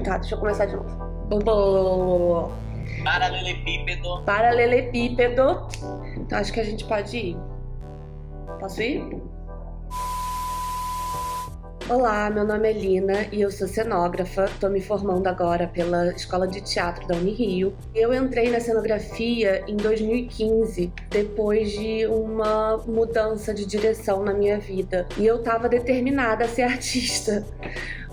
Tá, deixa eu começar de novo. Paralelepípedo. Paralelepípedo. Então acho que a gente pode ir. Posso ir? Olá, meu nome é Lina e eu sou cenógrafa. Estou me formando agora pela Escola de Teatro da Unirio. Eu entrei na cenografia em 2015, depois de uma mudança de direção na minha vida. E eu estava determinada a ser artista.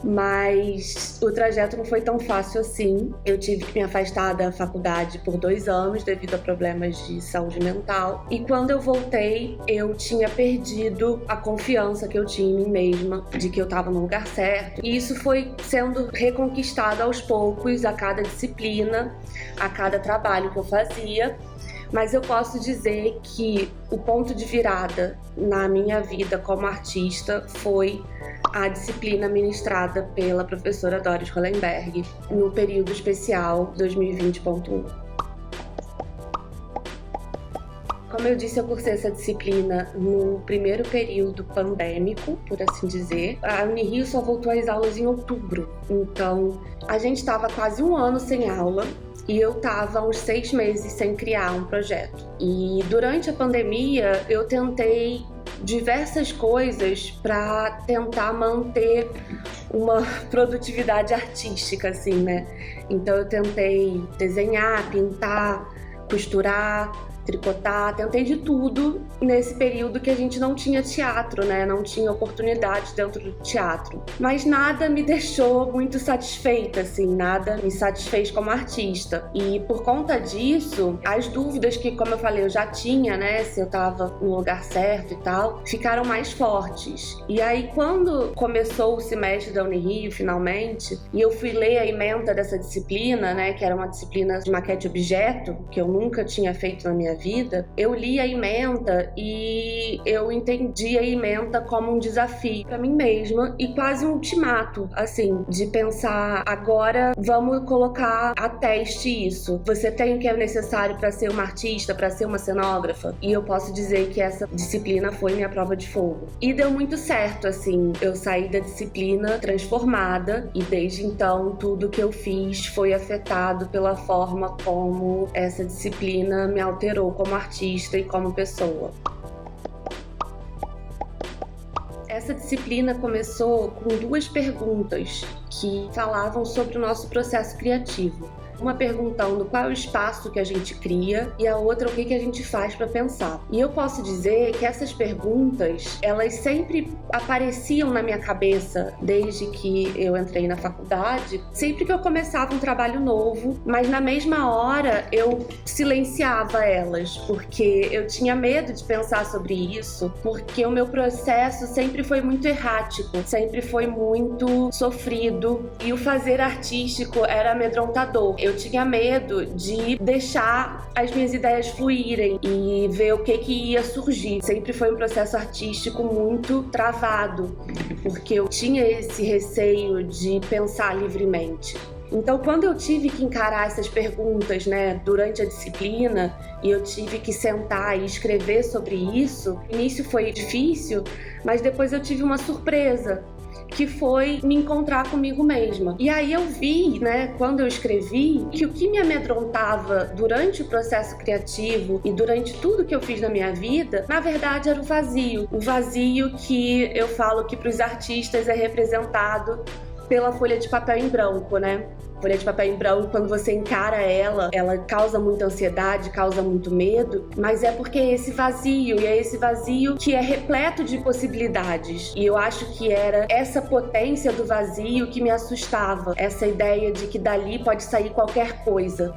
Mas o trajeto não foi tão fácil assim. Eu tive que me afastar da faculdade por 2 anos devido a problemas de saúde mental. E quando eu voltei, eu tinha perdido a confiança que eu tinha em mim mesma, de que eu estava no lugar certo. E isso foi sendo reconquistado aos poucos, a cada disciplina, a cada trabalho que eu fazia. Mas eu posso dizer que o ponto de virada na minha vida como artista foi a disciplina ministrada pela professora Doris Hollenberg no período especial 2020.1. Como eu disse, eu cursei essa disciplina no primeiro período pandêmico, por assim dizer. A Unirio só voltou às aulas em outubro, então a gente estava quase 1 ano sem aula. E eu estava uns 6 meses sem criar um projeto. E durante a pandemia eu tentei diversas coisas para tentar manter uma produtividade artística, assim, né? Então eu tentei desenhar, pintar, costurar, tricotar, tentei de tudo nesse período que a gente não tinha teatro, né? Não tinha oportunidade dentro do teatro. Mas nada me deixou muito satisfeita, assim, nada me satisfez como artista. E por conta disso, as dúvidas que, como eu falei, eu já tinha, né? Se eu tava no lugar certo e tal, ficaram mais fortes. E aí, quando começou o semestre da Unirio, finalmente, e eu fui ler a ementa dessa disciplina, né? Que era uma disciplina de maquete objeto, que eu nunca tinha feito na minha vida, eu li a ementa e eu entendi a ementa como um desafio para mim mesma e quase um ultimato, assim, de pensar, agora vamos colocar a teste isso. Você tem o que é necessário para ser uma artista, para ser uma cenógrafa? E eu posso dizer que essa disciplina foi minha prova de fogo. E deu muito certo, assim, eu saí da disciplina transformada e desde então tudo que eu fiz foi afetado pela forma como essa disciplina me alterou como artista e como pessoa. Essa disciplina começou com 2 perguntas que falavam sobre o nosso processo criativo. Uma perguntando qual é o espaço que a gente cria e a outra o que a gente faz para pensar. E eu posso dizer que essas perguntas, elas sempre apareciam na minha cabeça desde que eu entrei na faculdade, sempre que eu começava um trabalho novo, mas na mesma hora eu silenciava elas, porque eu tinha medo de pensar sobre isso, porque o meu processo sempre foi muito errático, sempre foi muito sofrido e o fazer artístico era amedrontador. Eu tinha medo de deixar as minhas ideias fluírem e ver o que ia surgir. Sempre foi um processo artístico muito travado, porque eu tinha esse receio de pensar livremente. Então, quando eu tive que encarar essas perguntas, né, durante a disciplina, e eu tive que sentar e escrever sobre isso, no início foi difícil, mas depois eu tive uma surpresa, que foi me encontrar comigo mesma. E aí eu vi, né, quando eu escrevi, que o que me amedrontava durante o processo criativo e durante tudo que eu fiz na minha vida, na verdade era o vazio. O vazio que eu falo que para os artistas é representado pela folha de papel em branco, né? Folha de papel em branco, quando você encara ela causa muita ansiedade, causa muito medo, mas é porque é esse vazio, e é esse vazio que é repleto de possibilidades. E eu acho que era essa potência do vazio que me assustava, essa ideia de que dali pode sair qualquer coisa.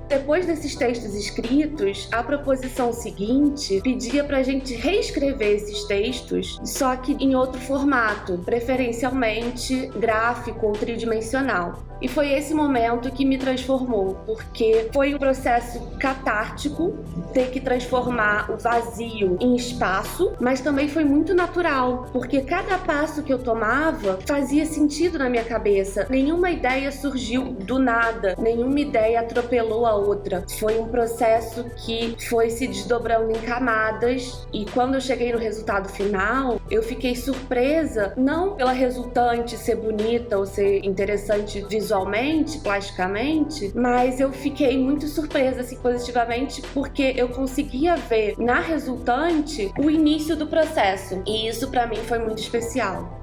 Depois desses textos escritos, a proposição seguinte pedia pra gente reescrever esses textos, só que em outro formato, preferencialmente gráfico ou tridimensional. E foi esse momento que me transformou, porque foi um processo catártico ter que transformar o vazio em espaço, mas também foi muito natural, porque cada passo que eu tomava fazia sentido na minha cabeça. Nenhuma ideia surgiu do nada, nenhuma ideia atropelou a outra. Foi um processo que foi se desdobrando em camadas, e quando eu cheguei no resultado final, eu fiquei surpresa, não pela resultante ser bonita ou ser interessante visualmente, plasticamente, mas eu fiquei muito surpresa, assim, positivamente, porque eu conseguia ver na resultante o início do processo, e isso pra mim foi muito especial.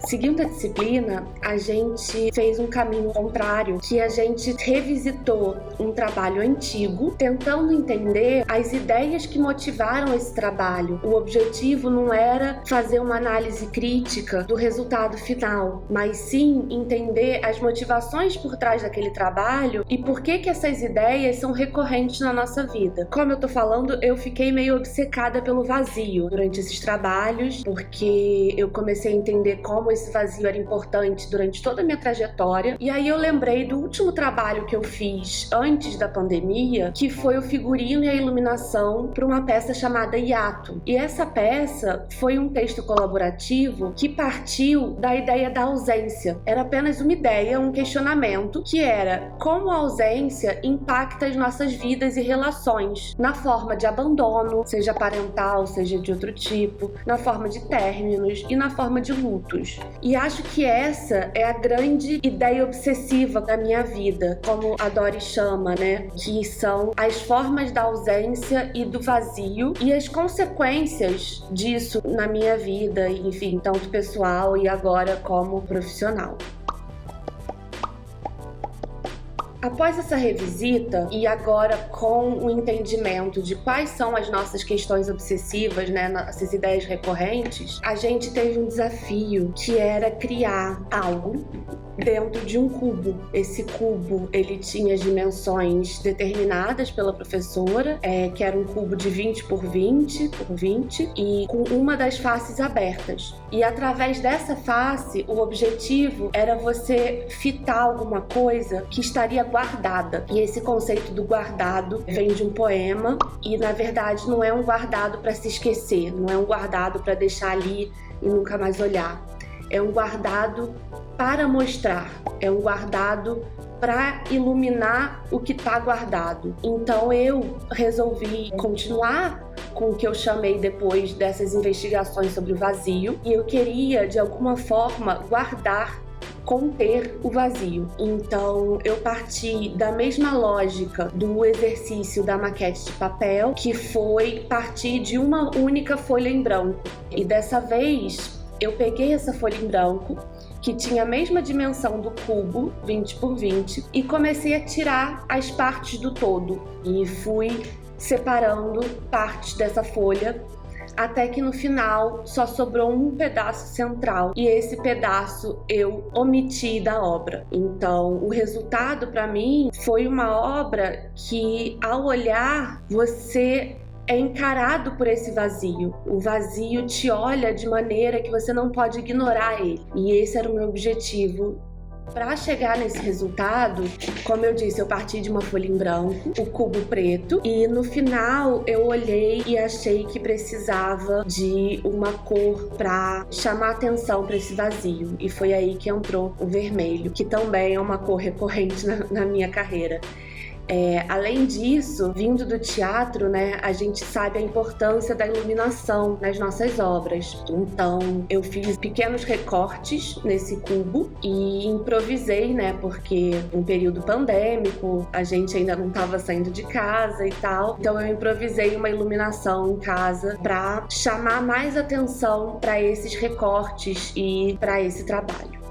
Seguindo a disciplina, a gente fez um caminho contrário, que a gente revisitou um trabalho antigo, tentando entender as ideias que motivaram esse trabalho. O objetivo não era fazer uma análise crítica do resultado final, mas sim entender as motivações por trás daquele trabalho e por que essas ideias são recorrentes na nossa vida. Como eu tô falando, eu fiquei meio obcecada pelo vazio durante esses trabalhos, porque eu comecei a entender como esse vazio era importante durante toda a minha trajetória. E aí eu lembrei do último trabalho que eu fiz antes da pandemia, que foi o figurino e a iluminação para uma peça chamada Hiato. E essa peça foi um texto colaborativo que partiu da ideia da ausência. Era apenas uma ideia, um questionamento, que era como a ausência impacta as nossas vidas e relações, na forma de abandono, seja parental, seja de outro tipo, na forma de términos e na forma de lutos. E acho que essa é a grande ideia obsessiva da minha vida, como a Dori chama, né? Que são as formas da ausência e do vazio e as consequências disso na minha vida, enfim, tanto pessoal e agora como profissional. Após essa revisita, e agora com o entendimento de quais são as nossas questões obsessivas, né, essas ideias recorrentes, a gente teve um desafio que era criar algo dentro de um cubo. Esse cubo, ele tinha as dimensões determinadas pela professora, que era um cubo de 20 por 20 por 20 e com uma das faces abertas. E através dessa face, o objetivo era você fitar alguma coisa que estaria guardada. E esse conceito do guardado vem de um poema e, na verdade, não é um guardado para se esquecer, não é um guardado para deixar ali e nunca mais olhar. É um guardado para mostrar, é um guardado para iluminar o que está guardado. Então eu resolvi continuar com o que eu chamei depois dessas investigações sobre o vazio, e eu queria, de alguma forma, conter o vazio. Então eu parti da mesma lógica do exercício da maquete de papel, que foi partir de uma única folha em branco. E dessa vez eu peguei essa folha em branco, que tinha a mesma dimensão do cubo, 20 por 20, e comecei a tirar as partes do todo. E fui separando partes dessa folha, até que no final só sobrou um pedaço central, e esse pedaço eu omiti da obra. Então o resultado para mim foi uma obra que, ao olhar, você é encarado por esse vazio. O vazio te olha de maneira que você não pode ignorar ele. E esse era o meu objetivo. Para chegar nesse resultado, como eu disse, eu parti de uma folha em branco, o cubo preto, e no final eu olhei e achei que precisava de uma cor para chamar atenção para esse vazio. E foi aí que entrou o vermelho, que também é uma cor recorrente na minha carreira. Além disso, vindo do teatro, né, a gente sabe a importância da iluminação nas nossas obras. Então, eu fiz pequenos recortes nesse cubo e improvisei, né, porque um período pandêmico, a gente ainda não estava saindo de casa e tal. Então, eu improvisei uma iluminação em casa para chamar mais atenção para esses recortes e para esse trabalho.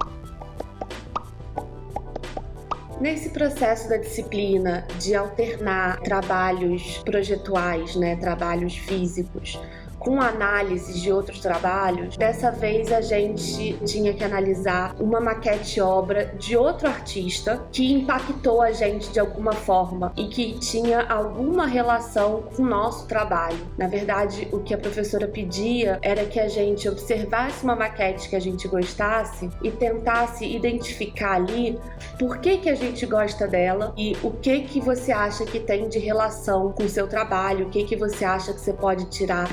Nesse processo da disciplina de alternar trabalhos projetuais, né, trabalhos físicos, com análises de outros trabalhos, dessa vez a gente tinha que analisar uma maquete-obra de outro artista que impactou a gente de alguma forma e que tinha alguma relação com o nosso trabalho. Na verdade, o que a professora pedia era que a gente observasse uma maquete que a gente gostasse e tentasse identificar ali por que a gente gosta dela e o que você acha que tem de relação com o seu trabalho, o que você acha que você pode tirar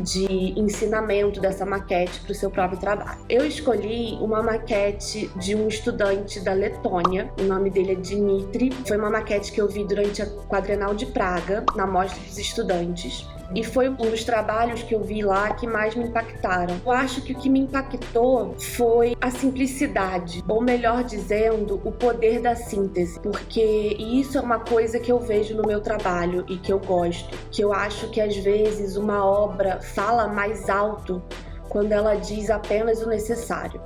de ensinamento dessa maquete para o seu próprio trabalho. Eu escolhi uma maquete de um estudante da Letônia, o nome dele é Dmitry. Foi uma maquete que eu vi durante a Quadrenal de Praga, na Mostra dos Estudantes. E foi um dos trabalhos que eu vi lá que mais me impactaram. Eu acho que o que me impactou foi a simplicidade, ou melhor dizendo, o poder da síntese. Porque isso é uma coisa que eu vejo no meu trabalho e que eu gosto. Que eu acho que às vezes uma obra fala mais alto quando ela diz apenas o necessário.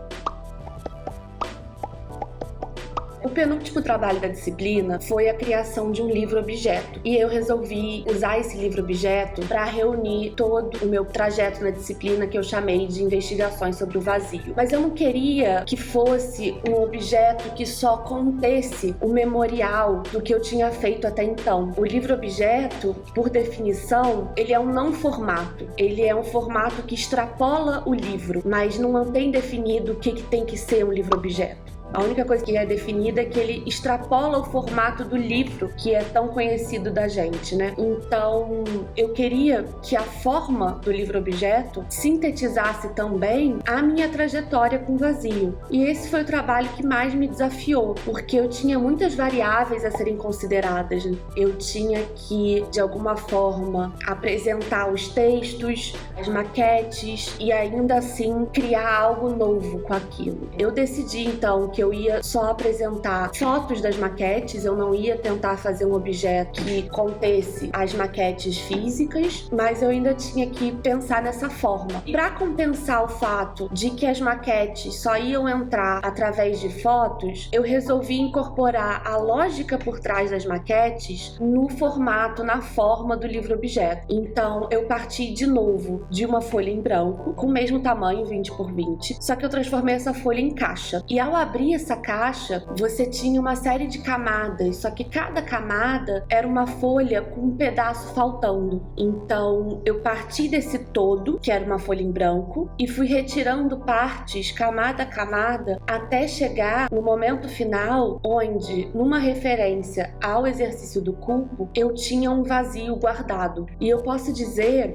O penúltimo trabalho da disciplina foi a criação de um livro-objeto, e eu resolvi usar esse livro-objeto para reunir todo o meu trajeto na disciplina, que eu chamei de investigações sobre o vazio. Mas eu não queria que fosse um objeto que só contesse o memorial do que eu tinha feito até então. O livro-objeto, por definição, ele é um não formato. Ele é um formato que extrapola o livro, mas não mantém definido o que tem que ser um livro-objeto. A única coisa que é definida é que ele extrapola o formato do livro, que é tão conhecido da gente, né? Então, eu queria que a forma do livro-objeto sintetizasse também a minha trajetória com o vazio. E esse foi o trabalho que mais me desafiou, porque eu tinha muitas variáveis a serem consideradas. Eu tinha que, de alguma forma, apresentar os textos, as maquetes e ainda assim criar algo novo com aquilo. Eu decidi, então, que eu ia só apresentar fotos das maquetes, eu não ia tentar fazer um objeto que contesse as maquetes físicas, mas eu ainda tinha que pensar nessa forma. Para compensar o fato de que as maquetes só iam entrar através de fotos, eu resolvi incorporar a lógica por trás das maquetes no formato, na forma do livro-objeto. Então, eu parti de novo de uma folha em branco, com o mesmo tamanho, 20 por 20, só que eu transformei essa folha em caixa. E ao abrir essa caixa, você tinha uma série de camadas, só que cada camada era uma folha com um pedaço faltando. Então, eu parti desse todo, que era uma folha em branco, e fui retirando partes, camada a camada, até chegar no momento final, onde, numa referência ao exercício do cubo, eu tinha um vazio guardado. E eu posso dizer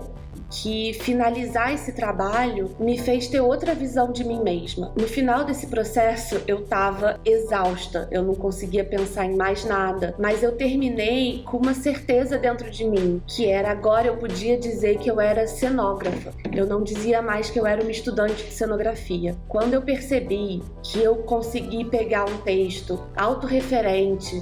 que finalizar esse trabalho me fez ter outra visão de mim mesma. No final desse processo, eu estava exausta, eu não conseguia pensar em mais nada, mas eu terminei com uma certeza dentro de mim, que era agora eu podia dizer que eu era cenógrafa. Eu não dizia mais que eu era uma estudante de cenografia. Quando eu percebi que eu consegui pegar um texto autorreferente,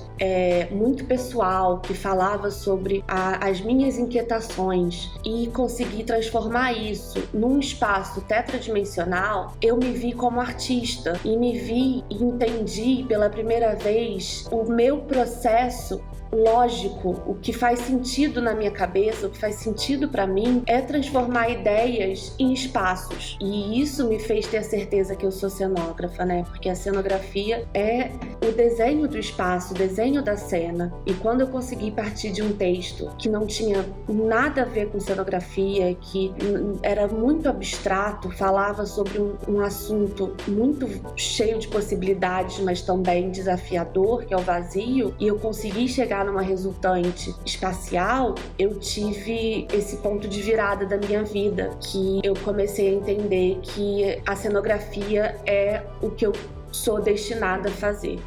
muito pessoal, que falava sobre as minhas inquietações e consegui transformar isso num espaço tetradimensional, eu me vi como artista e me vi e entendi pela primeira vez o meu processo lógico. O que faz sentido na minha cabeça, o que faz sentido para mim é transformar ideias em espaços. E isso me fez ter a certeza que eu sou cenógrafa, né? Porque a cenografia é o desenho do espaço, o desenho da cena. E quando eu consegui partir de um texto que não tinha nada a ver com cenografia, que era muito abstrato, falava sobre um assunto muito cheio de possibilidades, mas também desafiador, que é o vazio, e eu consegui chegar numa resultante espacial, eu tive esse ponto de virada da minha vida, que eu comecei a entender que a cenografia é o que eu sou destinada a fazer.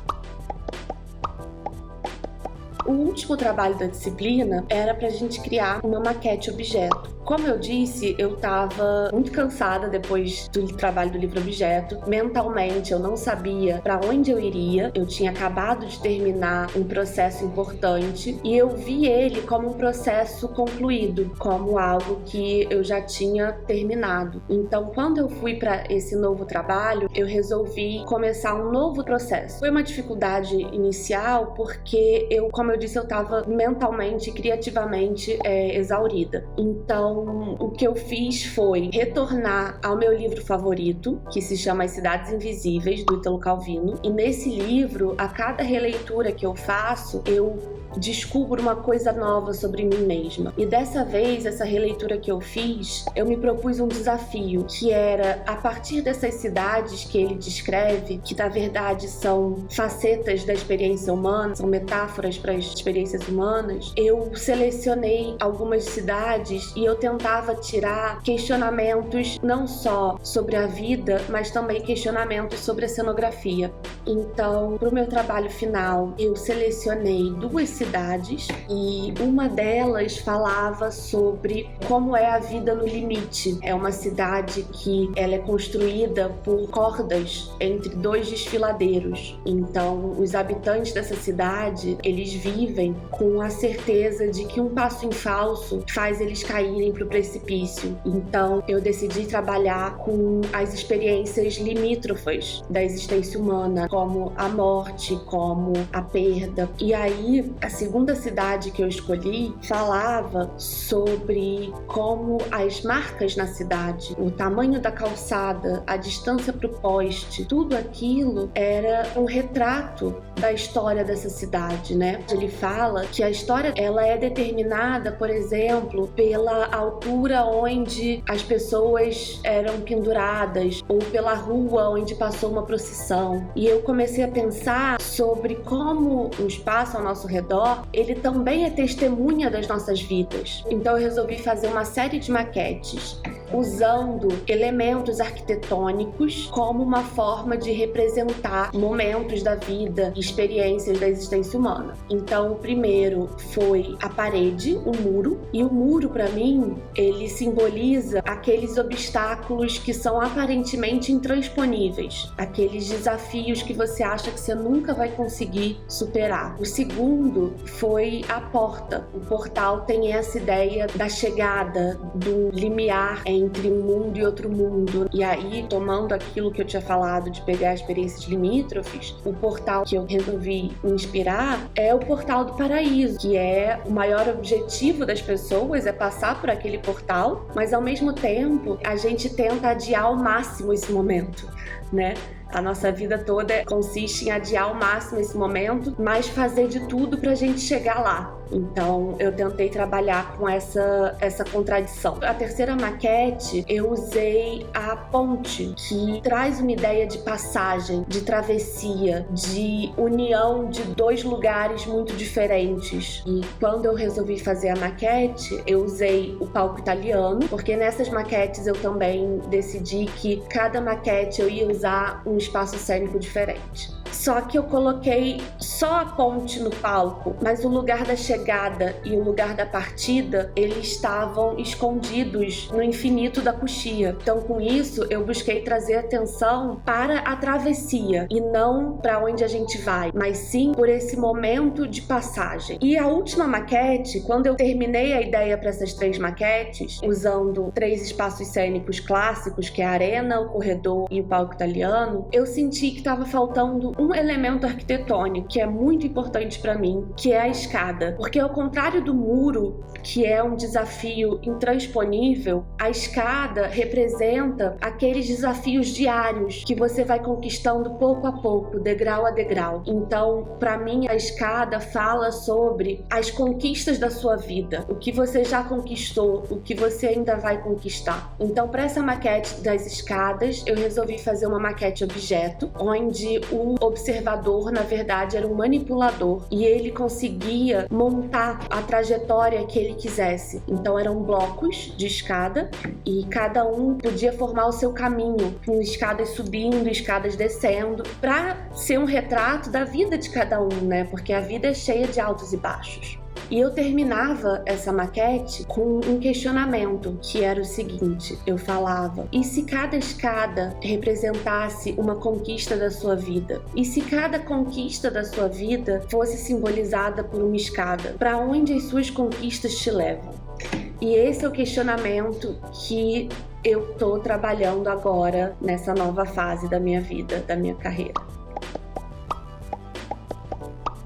O último trabalho da disciplina era pra gente criar uma maquete objeto. Como eu disse, eu estava muito cansada depois do trabalho do livro-objeto. Mentalmente, eu não sabia para onde eu iria. Eu tinha acabado de terminar um processo importante e eu vi ele como um processo concluído, como algo que eu já tinha terminado. Então, quando eu fui para esse novo trabalho, eu resolvi começar um novo processo. Foi uma dificuldade inicial porque como eu disse, eu estava mentalmente e criativamente exaurida. Então, o que eu fiz foi retornar ao meu livro favorito, que se chama As Cidades Invisíveis, do Ítalo Calvino. E nesse livro, a cada releitura que eu faço, eu descubro uma coisa nova sobre mim mesma. E dessa vez, essa releitura que eu fiz, eu me propus um desafio, que era, a partir dessas cidades que ele descreve, que na verdade são facetas da experiência humana, são metáforas para as experiências humanas, eu selecionei algumas cidades e eu tentava tirar questionamentos não só sobre a vida, mas também questionamentos sobre a cenografia. Então, para o meu trabalho final, eu selecionei 2 cidades e uma delas falava sobre como é a vida no limite. É uma cidade que ela é construída por cordas entre 2 desfiladeiros. Então, os habitantes dessa cidade, eles vivem com a certeza de que um passo em falso faz eles caírem para o precipício. Então, eu decidi trabalhar com as experiências limítrofes da existência humana, como a morte, como a perda. E aí, a segunda cidade que eu escolhi falava sobre como as marcas na cidade, o tamanho da calçada, a distância para o poste, tudo aquilo era um retrato da história dessa cidade, né? Ele fala que a história, ela é determinada, por exemplo, pela altura onde as pessoas eram penduradas ou pela rua onde passou uma procissão. E eu comecei a pensar sobre como o espaço ao nosso redor, ele também é testemunha das nossas vidas. Então eu resolvi fazer uma série de maquetes usando elementos arquitetônicos como uma forma de representar momentos da vida e experiências da existência humana. Então, o primeiro foi a parede, o muro, e o muro, para mim, ele simboliza aqueles obstáculos que são aparentemente intransponíveis, aqueles desafios que você acha que você nunca vai conseguir superar. O segundo foi a porta. O portal tem essa ideia da chegada, do limiar entre um mundo e outro mundo. E aí, tomando aquilo que eu tinha falado de pegar experiências limítrofes, o portal que eu resolvi me inspirar é o portal do paraíso, que é o maior objetivo das pessoas, é passar por aquele portal, mas ao mesmo tempo a gente tenta adiar ao máximo esse momento, né? A nossa vida toda consiste em adiar ao máximo esse momento, mas fazer de tudo pra gente chegar lá. Então, eu tentei trabalhar com essa contradição. A terceira maquete, eu usei a ponte, que traz uma ideia de passagem, de travessia, de união de 2 lugares muito diferentes. E quando eu resolvi fazer a maquete, eu usei o palco italiano, porque nessas maquetes eu também decidi que cada maquete eu ia usar um espaço cênico diferente. Só que eu coloquei só a ponte no palco, mas o lugar da chegada e o lugar da partida, eles estavam escondidos no infinito da coxia. Então, com isso, eu busquei trazer atenção para a travessia e não para onde a gente vai, mas sim por esse momento de passagem. E a última maquete, quando eu terminei a ideia para essas 3 maquetes, usando 3 espaços cênicos clássicos, que é a arena, o corredor e o palco italiano, eu senti que estava faltando um elemento arquitetônico que é muito importante para mim, que é a escada. Porque ao contrário do muro, que é um desafio intransponível, a escada representa aqueles desafios diários que você vai conquistando pouco a pouco, degrau a degrau. Então, para mim, a escada fala sobre as conquistas da sua vida, o que você já conquistou, o que você ainda vai conquistar. Então, para essa maquete das escadas, eu resolvi fazer uma maquete objeto, onde o observador, na verdade, era um manipulador e ele conseguia montar a trajetória que ele quisesse. Então eram blocos de escada e cada um podia formar o seu caminho, com escadas subindo, escadas descendo, para ser um retrato da vida de cada um, né? Porque a vida é cheia de altos e baixos. E eu terminava essa maquete com um questionamento, que era o seguinte: eu falava, e se cada escada representasse uma conquista da sua vida? E se cada conquista da sua vida fosse simbolizada por uma escada? Para onde as suas conquistas te levam? E esse é o questionamento que eu tô trabalhando agora nessa nova fase da minha vida, da minha carreira.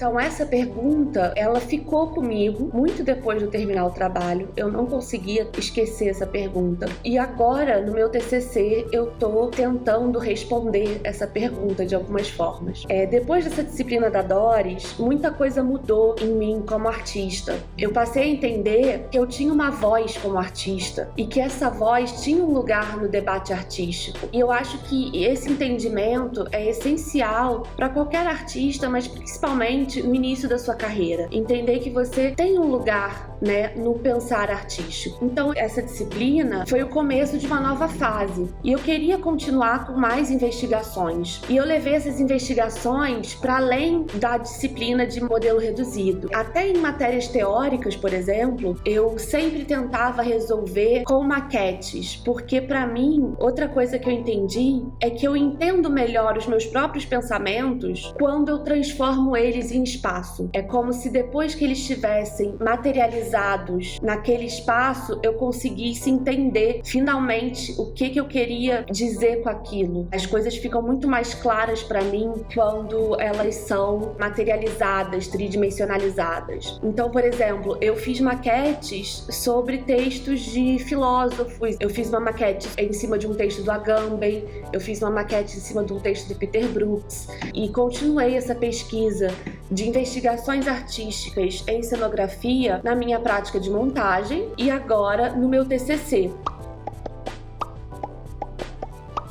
Então essa pergunta, ela ficou comigo muito depois de eu terminar o trabalho. Eu não conseguia esquecer essa pergunta. E agora, no meu TCC, eu tô tentando responder essa pergunta de algumas formas. Depois dessa disciplina da Doris, muita coisa mudou em mim como artista. Eu passei a entender que eu tinha uma voz como artista e que essa voz tinha um lugar no debate artístico. E eu acho que esse entendimento é essencial para qualquer artista, mas principalmente no início da sua carreira. Entender que você tem um lugar, né, no pensar artístico. Então, essa disciplina foi o começo de uma nova fase. E eu queria continuar com mais investigações. E eu levei essas investigações para além da disciplina de modelo reduzido. Até em matérias teóricas, por exemplo, eu sempre tentava resolver com maquetes, porque para mim, outra coisa que eu entendi é que eu entendo melhor os meus próprios pensamentos quando eu transformo eles em espaço. É como se depois que eles estivessem materializados naquele espaço, eu conseguisse entender finalmente o que eu queria dizer com aquilo. As coisas ficam muito mais claras para mim quando elas são materializadas, tridimensionalizadas. Então, por exemplo, eu fiz maquetes sobre textos de filósofos. Eu fiz uma maquete em cima de um texto do Agamben, eu fiz uma maquete em cima de um texto do Peter Brooks e continuei essa pesquisa de investigações artísticas em cenografia na minha prática de montagem e agora no meu TCC.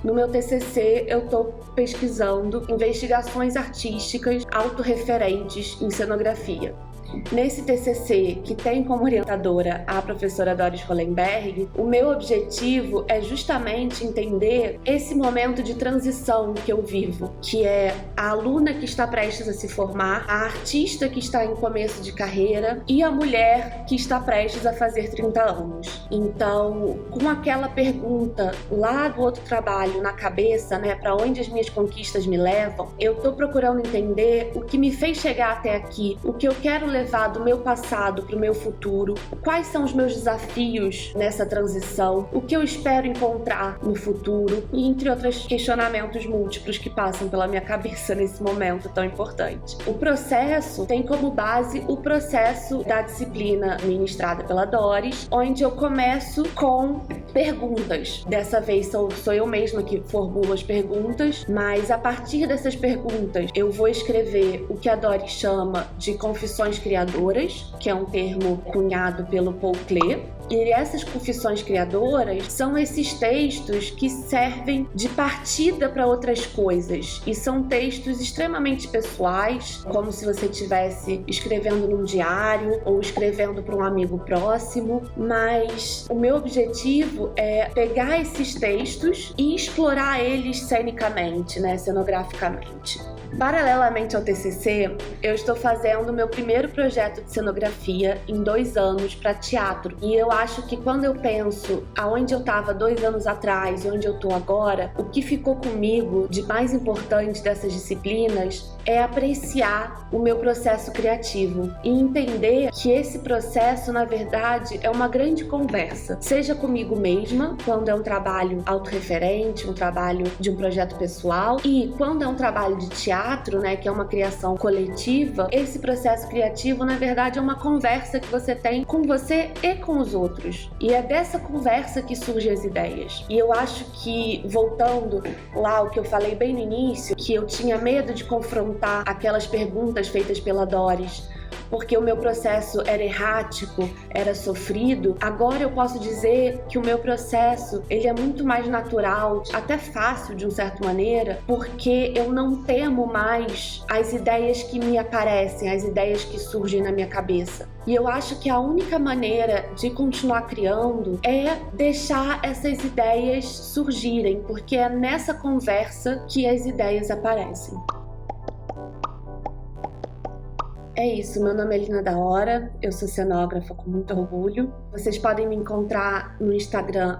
No meu TCC, eu estou pesquisando investigações artísticas autorreferentes em cenografia. Nesse TCC, que tem como orientadora a professora Doris Hollenberg, o meu objetivo é justamente entender esse momento de transição que eu vivo, que é a aluna que está prestes a se formar, a artista que está em começo de carreira e a mulher que está prestes a fazer 30 anos. Então, com aquela pergunta lá do outro trabalho na cabeça, né, para onde as minhas conquistas me levam, eu estou procurando entender o que me fez chegar até aqui, o que eu quero levar do meu passado para o meu futuro, quais são os meus desafios nessa transição, o que eu espero encontrar no futuro e entre outros questionamentos múltiplos que passam pela minha cabeça nesse momento tão importante. O processo tem como base o processo da disciplina ministrada pela Doris, onde eu começo com perguntas. Dessa vez sou eu mesma que formulo as perguntas, mas a partir dessas perguntas eu vou escrever o que a Doris chama de confissões criadoras, que é um termo cunhado pelo Paul Klee. E essas confissões criadoras são esses textos que servem de partida para outras coisas e são textos extremamente pessoais, como se você estivesse escrevendo num diário ou escrevendo para um amigo próximo, mas o meu objetivo é pegar esses textos e explorar eles cenicamente, né, cenograficamente. Paralelamente ao TCC, eu estou fazendo o meu primeiro projeto de cenografia em 2 anos para teatro. E eu acho que quando eu penso aonde eu estava 2 anos atrás e onde eu estou agora, o que ficou comigo de mais importante dessas disciplinas é apreciar o meu processo criativo e entender que esse processo, na verdade, é uma grande conversa. Seja comigo mesma, quando é um trabalho autorreferente, um trabalho de um projeto pessoal, e quando é um trabalho de teatro, né, que é uma criação coletiva, esse processo criativo, na verdade, é uma conversa que você tem com você e com os outros. E é dessa conversa que surgem as ideias. E eu acho que, voltando lá ao que eu falei bem no início, que eu tinha medo de confrontar aquelas perguntas feitas pela Doris, porque o meu processo era errático, era sofrido. Agora eu posso dizer que o meu processo, ele é muito mais natural, até fácil de uma certa maneira, porque eu não temo mais as ideias que me aparecem, as ideias que surgem na minha cabeça. E eu acho que a única maneira de continuar criando é deixar essas ideias surgirem, porque é nessa conversa que as ideias aparecem. É isso, meu nome é Lina da Hora, eu sou cenógrafa com muito orgulho. Vocês podem me encontrar no Instagram,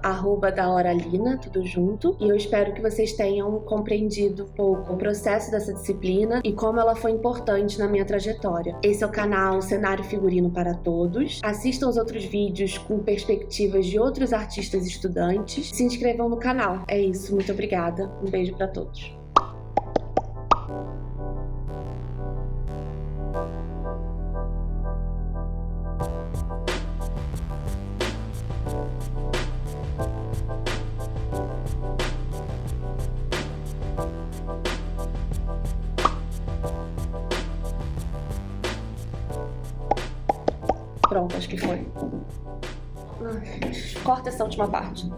@dahoralina, tudo junto. E eu espero que vocês tenham compreendido um pouco o processo dessa disciplina e como ela foi importante na minha trajetória. Esse é o canal Cenário Figurino para Todos. Assistam os outros vídeos com perspectivas de outros artistas estudantes. Se inscrevam no canal. É isso, muito obrigada. Um beijo para todos. Pronto, acho que foi. Corta essa última parte.